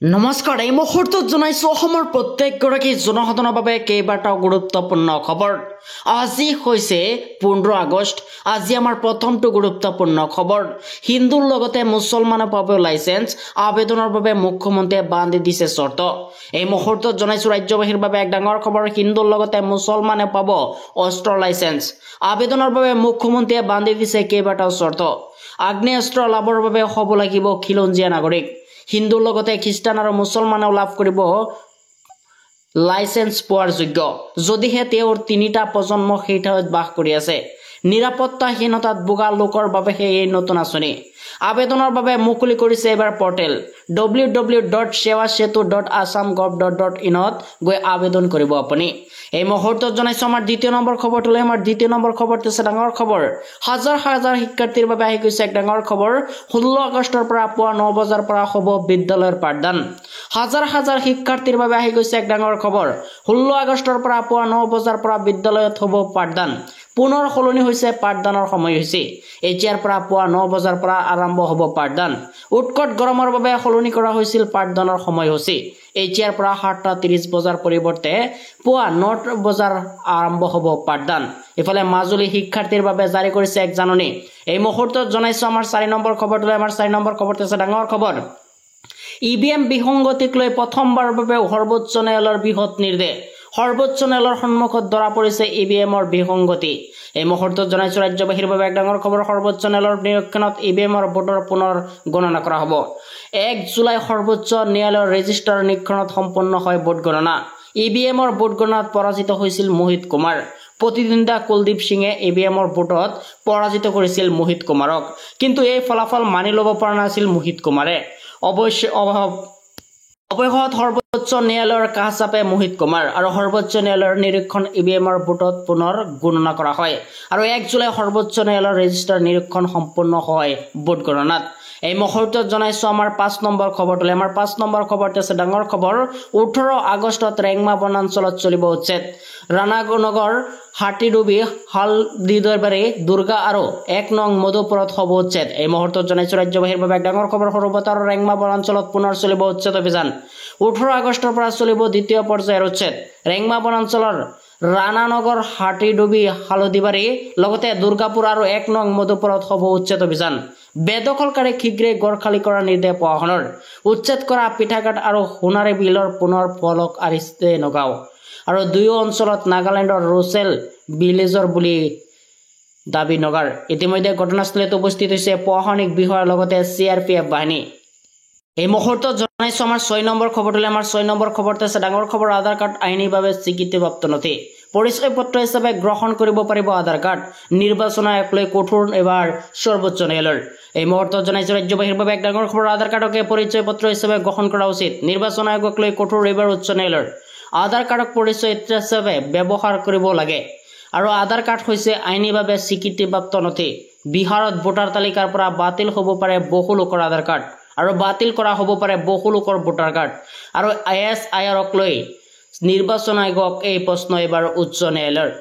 নমস্কাৰ এই মুহূৰ্তত জনাইছো অসমৰ প্ৰত্যেকগৰাকী জনসাধাৰণৰ বাবে কেইবাটাও গুৰুত্বপূৰ্ণ খবৰ। আজি হৈছে 15 আগষ্ট। আজি আমাৰ প্ৰথমটো গুৰুত্বপূৰ্ণ খবৰ। হিন্দুৰ লগতে মুছলমানৰ বাবে লাইসেন্স আবেদনৰ বাবে মুখ্যমন্ত্ৰীয়ে বান্ধি দিছে চৰ্ত। এই মুহূৰ্তত জনাইছো ৰাজ্যবাসীৰ বাবে এক ডাঙৰ খবৰ। হিন্দুৰ লগতে মুছলমানে পাব অস্ত্ৰ লাইসেন্স আবেদনৰ বাবে মুখ্যমন্ত্ৰীয়ে বান্ধি দিছে কেইবাটাও চৰ্ত। আগ্নেয়াস্ত্ৰ লাভৰ বাবে হ'ব লাগিব খিলঞ্জীয়া নাগৰিক। হিন্দুৰ লগতে খ্ৰীষ্টান আৰু মুছলমানেও লাভ কৰিব লাইসেন্স পোৱাৰ যোগ্য যদিহে তেওঁৰ তিনিটা প্ৰজন্ম সেই ঠাইত বাস কৰি আছে। নিৰাপত্তাহীনতাত ভোগা লোকৰ বাবেহে এই নতুন আঁচনি। আবেদনৰ বাবে মুকলি কৰিছে এবাৰ পৰ্টেল www.sewasetu.assam.gov.in ত গৈ আবেদন কৰিব আপুনি। এই মুহূৰ্তত জনাইছো আমাৰ দ্বিতীয় নম্বৰ খবৰটোলৈ। আমাৰ দ্বিতীয় নম্বৰ খবৰটো হৈছে ডাঙৰ খবৰ। হাজাৰ হাজাৰ শিক্ষাৰ্থীৰ বাবে আহি গৈছে এক ডাঙৰ খবৰ। 16 আগষ্টৰ পৰা পুৱা 9 বজাৰ পৰা হ'ব বিদ্যালয়ৰ পাঠদান। হাজাৰ হাজাৰ শিক্ষাৰ্থীৰ বাবে আহি গৈছে এক ডাঙৰ খবৰ। 16 আগষ্টৰ পৰা পুৱা 9 বজাৰ পৰা বিদ্যালয়ত হ'ব পাঠদান। পুনৰ সলনি হৈছে পাঠদানৰ সময়সূচী। এতিয়াৰ পৰা পুৱা 9 বজাৰ পৰা আৰম্ভ হ'ব পাঠদান। উৎকট গৰমৰ বাবে সলনি কৰা হৈছিল পাঠদানৰ সময়সূচী। এতিয়াৰ পৰা 7:30 বজাৰ পৰিৱৰ্তে পুৱা 9 বজাৰ আৰম্ভ হ'ব পাঠদান। ইফালে মাজুলী শিক্ষাৰ্থীৰ বাবে জাৰি কৰিছে এক জাননী। এই মুহূৰ্তত জনাইছো আমাৰ 4 নম্বৰ খবৰটোলৈ। আমাৰ 4 নম্বৰ খবৰটো হৈছে ডাঙৰ খবৰ। ইভিএম বিসংগতিক লৈ প্ৰথমবাৰৰ বাবে সৰ্বোচ্চ ন্যায়ালয়ৰ বৃহৎ নিৰ্দেশ। সৰ্বোচ্চ ন্যায়ালয়ৰ সন্মুখত ধৰা পৰিছে ইভিএমৰ বিসংগতি। এই মুহূৰ্তত জনাইছো ৰাজ্যবাসীৰ বাবে এক ডাঙৰ খবৰ। সৰ্বোচ্চ ন্যায়ালয়ৰ নিৰীক্ষণত ইভিএমৰ ভোটৰ পুনৰ গণনা কৰা হ'ব। 1 জুলাই সৰ্বোচ্চ ন্যায়ালয়ৰ ৰেজিষ্ট্ৰাৰ নিৰীক্ষণত সম্পন্ন হয় ভোট গণনা। ইভিএমৰ ভোট গণনাত পৰাজিত হৈছিল মোহিত কুমাৰ। প্ৰতিদ্বন্দ্বী কুলদীপ সিঙে ইভিএমৰ ভোটত পৰাজিত কৰিছিল মোহিত কুমাৰক, কিন্তু এই ফলাফল মানি ল'ব পৰা নাছিল মোহিত কুমাৰে। অৱশেষত সৰ্বোচ্চ ন্যায়ালয়ৰ কাষ চাপে মোহিত কুমাৰ আৰু সৰ্বোচ্চ ন্যায়ালয়ৰ নিৰীক্ষণ ইভিএমৰ ভোটত পুনৰ গণনা কৰা হয় আৰু 1 জুলাই সৰ্বোচ্চ ন্যায়ালয়ৰ ৰেজিষ্ট্ৰাৰ নিৰীক্ষণ সম্পন্ন হয় ভোট গণনাত। এই মুহূৰ্তত জনাইছো আমাৰ 5 নম্বৰ খবৰটোলৈ। আমাৰ 5 নম্বৰ খবৰটো আছে ডাঙৰ খবৰ। 18 আগষ্টত ৰেংমা বনাঞ্চলত চলিব উচ্ছেদ। ৰাণানগৰ, হাতীডুবি, হালদিবাৰী, দুৰ্গা আৰু 1 নং মধুপুৰত হ'ব উচ্ছেদ। এই মুহূৰ্তত জনাইছো ৰাজ্যবাসীৰ বাবে এক ডাঙৰ খবৰ। সৰুবতা আৰু ৰেংমা বনাঞ্চলত পুনৰ চলিব উচ্ছেদ অভিযান। 18 আগষ্টৰ পৰা চলিব দ্বিতীয় পৰ্যায়ৰ উচ্ছেদ। ৰেংমা বনাঞ্চলৰ ৰাণানগৰ, হাতীডুবি, হালদিবাৰী লগতে দুৰ্গাপুৰ আৰু 1 নং মধুপুৰত হ'ব উচ্ছেদ অভিযান। বেদখলকাৰী শীঘ্ৰে গড় খালী কৰাৰ নিৰ্দেশ প্ৰশাসনৰ। উচ্ছেদ কৰা পিঠাঘাট আৰু সোণাৰী বিলৰ পুনৰ ফলক আৰিছে নগাঁও আৰু দুয়ো অঞ্চলত নাগালেণ্ডৰ ৰুচেল ভিলেজৰ বুলি দাবী নগাৰ। ইতিমধ্যে ঘটনাস্থলীত উপস্থিত হৈছে প্ৰশাসনিক বিষয়াৰ লগতে CRPF বাহিনী। এই মুহূৰ্তত জনাইছো আমাৰ 6 নম্বৰ খবৰটোলৈ। আমাৰ 6 নম্বৰ খবৰটো আছে ডাঙৰ খবৰ। আধাৰ কাৰ্ড আইনীভাৱে স্বীকৃতিপ্ৰাপ্ত নথি। পৰিচয় পত্ৰ হিচাপে গ্ৰহণ কৰিব পাৰিব আধাৰ কাৰ্ড। নিৰ্বাচন আয়োগ লৈ কঠোৰ এবাৰ সৰ্বোচ্চ ন্যায়ালয়ৰ। এই মুহূৰ্তত জনাইছো ৰাজ্যবাসীৰ বাবে এক ডাঙৰ খবৰ। আধাৰ কাৰ্ডকে পৰিচয় পত্ৰ হিচাপে গ্ৰহণ কৰা উচিত। নিৰ্বাচন আয়োগক লৈ কঠোৰ এবাৰ উচ্চ ন্যায়ালয়ৰ। আধাৰ কাৰ্ডক পৰিচয় হিচাপে ব্যৱহাৰ কৰিব লাগে আৰু আধাৰ কাৰ্ড হৈছে আইনীভাৱে স্বীকৃতিপ্ৰাপ্ত নথি। বিহাৰত ভোটাৰ তালিকাৰ পৰা বাতিল হ'ব পাৰে বহু লোকৰ আধাৰ কাৰ্ড আৰু বাতিল কৰা হ'ব পাৰে বহু লোকৰ ভোটাৰ কাৰ্ড আৰু ISIRক লৈ নিৰ্বাচন আয়োগক এই প্ৰশ্ন এবাৰ উচ্চ ন্যায়ালয়ৰ।